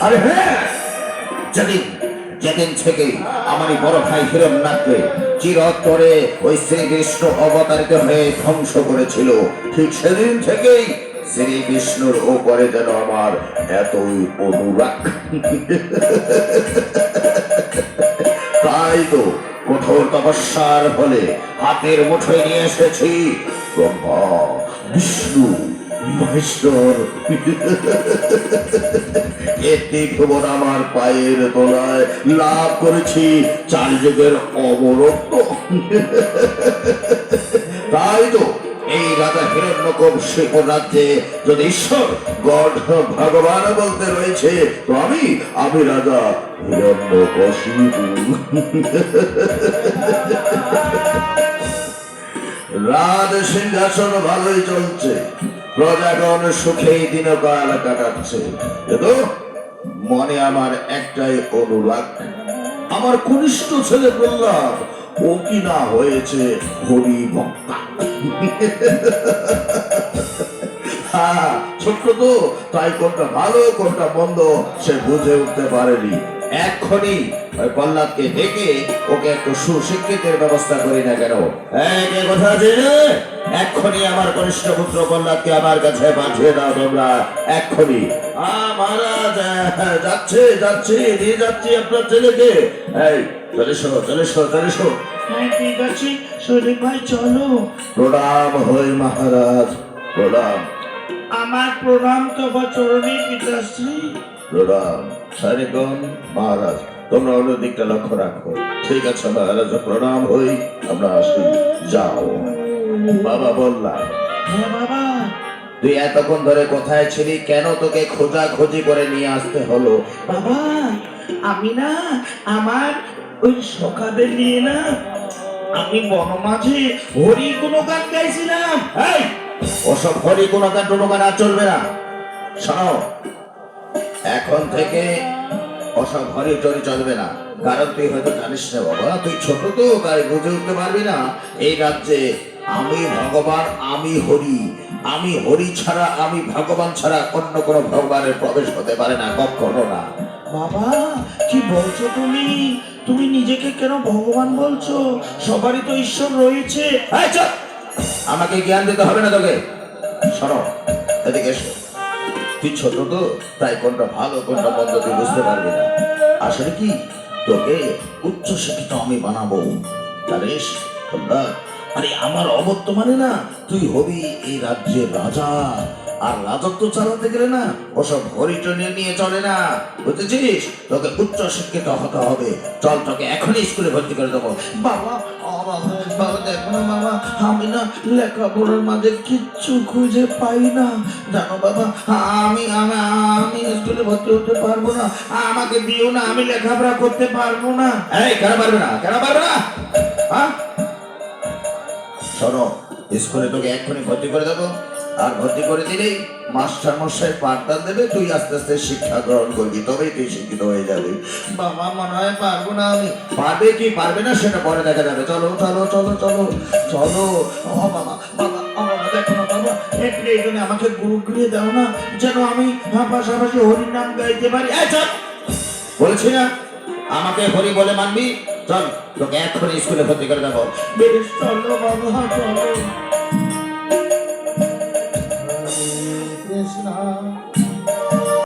আরে হ্যাঁ, যেদিন যেদিন থেকে আমার এই বড় ভাই হিরণ্যাক্ষকে চিরতরে ওই শ্রীকৃষ্ণ অবতারিত হয়ে ধ্বংস করেছিল, ঠিক সেদিন থেকেই শ্রী বিষ্ণুর ওপরে যেন আমার এতই অনুরাগ। তাই তো কঠোর তপস্যার ফলে হাতের মুঠোয় নিয়ে এসেছি ব্রহ্মা, বিষ্ণু, মহেশ্বর। এতে খবর আমার পায়ের তলায় লাভ করেছি চারিযুগের অমরত্ব। তাই তো এই রাজা হিরণ্যকশিপুর রাজ্যে যদি ঈশ্বর গড ভগবান বলতে রয়েছে, তো আমি রাজা হিরণ্যকশিপু। রাজ সিংহাসন ভালোই চলছে, প্রজাগণ সুখে দিনকাল কাটাচ্ছে, কিন্তু মনে আমার একটাই অনুরাগ, আমার কনিষ্ঠ ছেলে প্রহ্লাদ ও কি না হয়েছে হরি ভক্তা। ছোট্ট তো, তাই কোনটা ভালো কোনটা মন্দ সে বুঝে উঠতে পারেনি। এক্ষুনি ওই প্রহ্লাদকে ডেকে ওকে একটু সুশিক্ষিতের ব্যবস্থা করি না কেন? কে কথা আছে? এক্ষুনি আমার কনিষ্ঠ পুত্র প্রহ্লাদকে আমার কাছে পাঠিয়ে দাও তোমরা, এক্ষুনি। মহারাজ, যাচ্ছে যাচ্ছি, নিয়ে যাচ্ছি আপনার ছেলেকে। এই চলে এসো, চলে এসো, চলে এসো। হ্যাঁ ঠিক আছে শরীফ ভাই, চলো। প্রণাম হই মহারাজ, প্রণাম। আমার প্রণাম তবা চরণে পিতাশ্রী। প্রণাম। সারিগণ মহারাজ, তোমরা অন্য দিকটা লক্ষ্য রাখো। ঠিক আছে মহারাজ, প্রণাম হই, আমরা আসি। যাও। বাবা বললাম, হ্যাঁ বাবা। তুই এতক্ষণ ধরে কোথায় ছিলি? কেন তোকে খোঁজাখুঁজি করে নিয়ে আসতে হলো? বাবা আমি না আমার ওই সখাদের নিয়ে না আমি বনমাঝে হরি কোনো গান গাইছিলাম। এই, ওসব হরি কোনো গান টোনো গান আর চলবে না। শোনো, এখন থেকে ওসব হরি টরি চলবে না, কারণ তুই হয়তো জানিস না বাবা, তুই ছোট তো, তাই বুঝে উঠতে পারবি না। এই রাজ্যে আমি ভগবান, আমি হরি, আমি হরি ছাড়া, আমি ভগবান ছাড়া অন্য কোনো ভগবানের প্রবেশ হতে পারে না, কখনো না। বাবা কি বলছো তুমি? তুমি নিজেকে কেন ভগবান বলছো? সবারই তো ঈশ্বর রয়েছে। এই চুপ! আমাকে জ্ঞান দিতে হবে না তোকে। শোনো, এদিকে এসো। তুই ছোট তো, তাই কোনটা ভালো কোনটা মন্দ তুই বুঝতে পারবি না। আসলে কি, তোকে উচ্চ শিক্ষিত আমি বানাবো, জানিস? আরে আমার অবর্তমানে না তুই হবি এই রাজ্যের রাজা, আর রাজত্ব চালাতে গেলে না ওসব হরিটনি নিয়ে চলে না, বুঝেছিস? তোকে উচ্চ শিক্ষিত হতে হবে। চল, তোকে এখনই স্কুলে ভর্তি করে দেবো। বাবা বাবা দেখো না বাবা, আমি না লেখাপড়ার মাঝে কিচ্ছু খুঁজে পাই না জানো বাবা। আমি আমি আমি স্কুলে ভর্তি হতে পারবো না, আমাকে দিও না, আমি লেখাপড়া করতে পারবো না। এই, কেন পারবে না? কেন পারবে না? হ্যাঁ, শোনো, স্কুলে তোকে এক্ষুনি ভর্তি করে দেবো, আর ভর্তি করে দিলেই মাস্টার মশাই পাঠদান দেবে, তুই আস্তে আস্তে শিক্ষা গ্রহণ করবি, তবেই তুই শিক্ষিত হয়ে যাবি। বাবা মনে হয় পারবো না আমি। পারবে কি পারবে না সেটা পরে দেখা যাবে। চলো চলো চলো চলো চলো। ও বাবা বাবা বাবা দেখো না বাবা, একটু এই জন্য আমাকে গুরু গৃহে দাও না, যেন আমি পাশাপাশি হরির নাম গাইতে পারি। বলেছি না আমাকে হরি বলে মানবি। চল, তোকে এক্ষুনি স্কুলে ভর্তি করে দেবো। বেশ চলো বাবা, চলো। কৃষ্ণ